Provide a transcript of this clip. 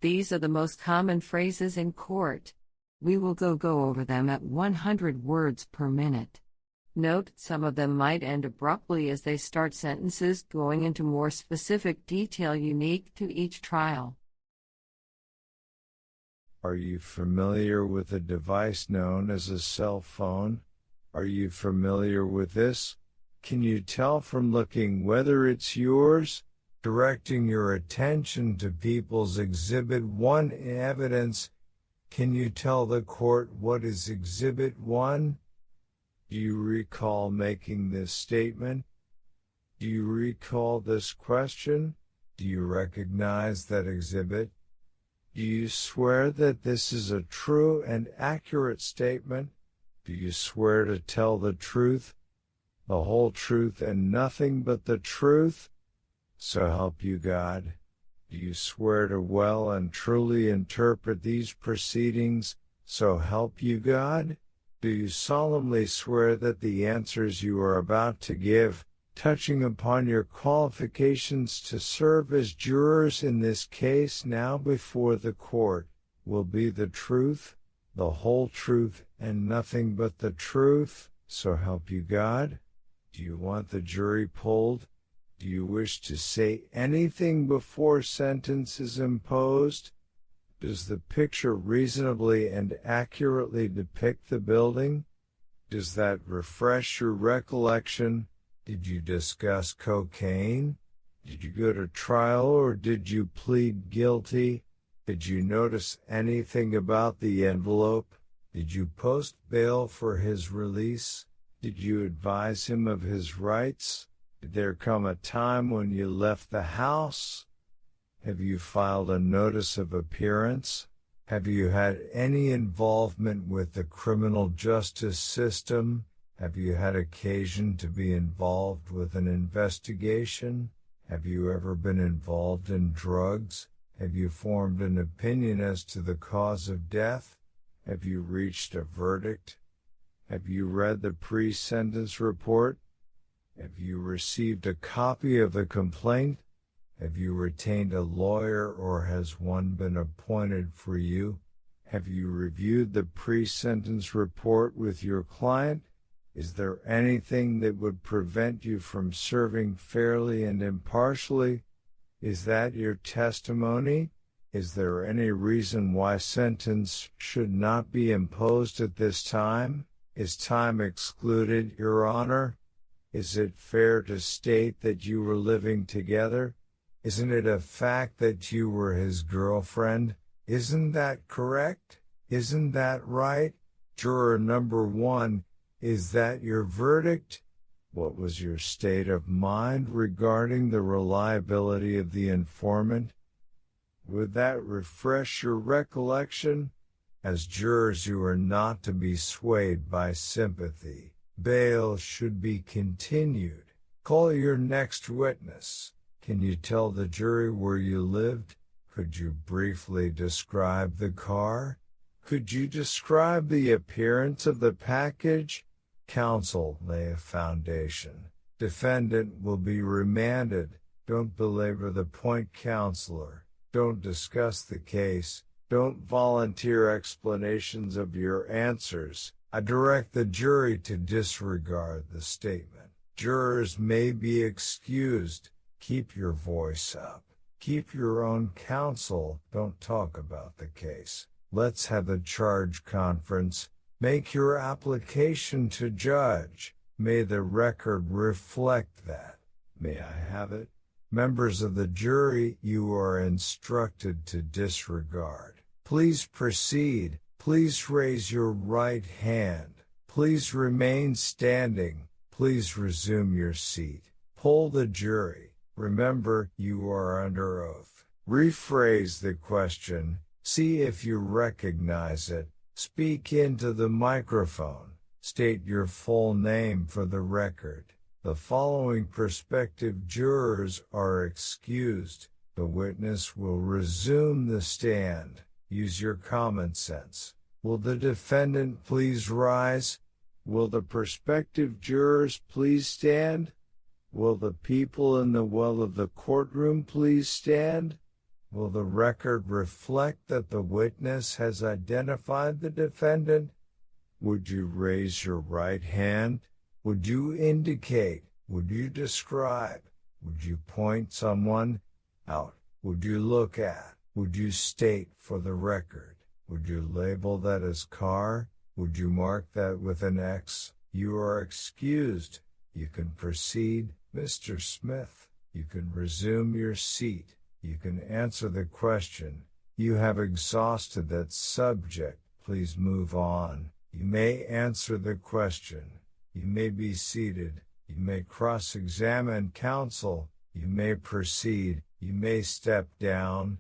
These are the most common phrases in court. We will go over them at 100 words per minute. Note, some of them might end abruptly as they start sentences going into more specific detail unique to each trial. Are you familiar with a device known as a cell phone? Are you familiar with this? Can you tell from looking whether it's yours? Directing your attention to People's Exhibit 1 evidence, can you tell the court what is Exhibit 1? Do you recall making this statement? Do you recall this question? Do you recognize that exhibit? Do you swear that this is a true and accurate statement? Do you swear to tell the truth, the whole truth and nothing but the truth? So help you God. Do you swear to well and truly interpret these proceedings, so help you God? Do you solemnly swear that the answers you are about to give, touching upon your qualifications to serve as jurors in this case now before the court, will be the truth, the whole truth and nothing but the truth, so help you God? Do you want the jury polled? Do you wish to say anything before sentence is imposed? Does the picture reasonably and accurately depict the building? Does that refresh your recollection? Did you discuss cocaine? Did you go to trial or did you plead guilty? Did you notice anything about the envelope? Did you post bail for his release? Did you advise him of his rights? Did there come a time when you left the house? Have you filed a notice of appearance? Have you had any involvement with the criminal justice system? Have you had occasion to be involved with an investigation? Have you ever been involved in drugs? Have you formed an opinion as to the cause of death? Have you reached a verdict? Have you read the pre-sentence report? Have you received a copy of the complaint? Have you retained a lawyer or has one been appointed for you? Have you reviewed the pre-sentence report with your client? Is there anything that would prevent you from serving fairly and impartially? Is that your testimony? Is there any reason why sentence should not be imposed at this time? Is time excluded, Your Honor? Is it fair to state that you were living together? Isn't it a fact that you were his girlfriend? Isn't that correct? Isn't that right? Juror number 1, is that your verdict? What was your state of mind regarding the reliability of the informant? Would that refresh your recollection? As jurors, you are not to be swayed by sympathy. Bail should be continued. Call your next witness. Can you tell the jury where you lived? Could you briefly describe the car? Could you describe the appearance of the package? Counsel, lay a foundation. Defendant will be remanded. Don't belabor the point, counselor. Don't discuss the case. Don't volunteer explanations of your answers. I direct the jury to disregard the statement. Jurors may be excused. Keep your voice up. Keep your own counsel. Don't talk about the case. Let's have a charge conference. Make your application to judge. May the record reflect that. May I have it? Members of the jury, you are instructed to disregard. Please proceed. Please raise your right hand. Please remain standing. Please resume your seat. Poll the jury. Remember, you are under oath. Rephrase the question. See if you recognize it. Speak into the microphone. State your full name for the record. The following prospective jurors are excused. The witness will resume the stand. Use your common sense. Will the defendant please rise? Will the prospective jurors please stand? Will the people in the well of the courtroom please stand? Will the record reflect that the witness has identified the defendant? Would you raise your right hand? Would you indicate? Would you describe? Would you point someone out? Would you look at? Would you state for the record? Would you label that as car? Would you mark that with an X? You are excused. You can proceed, Mr. Smith. You can resume your seat. You can answer the question. You have exhausted that subject. Please move on. You may answer the question. You may be seated. You may cross-examine counsel. You may proceed. You may step down.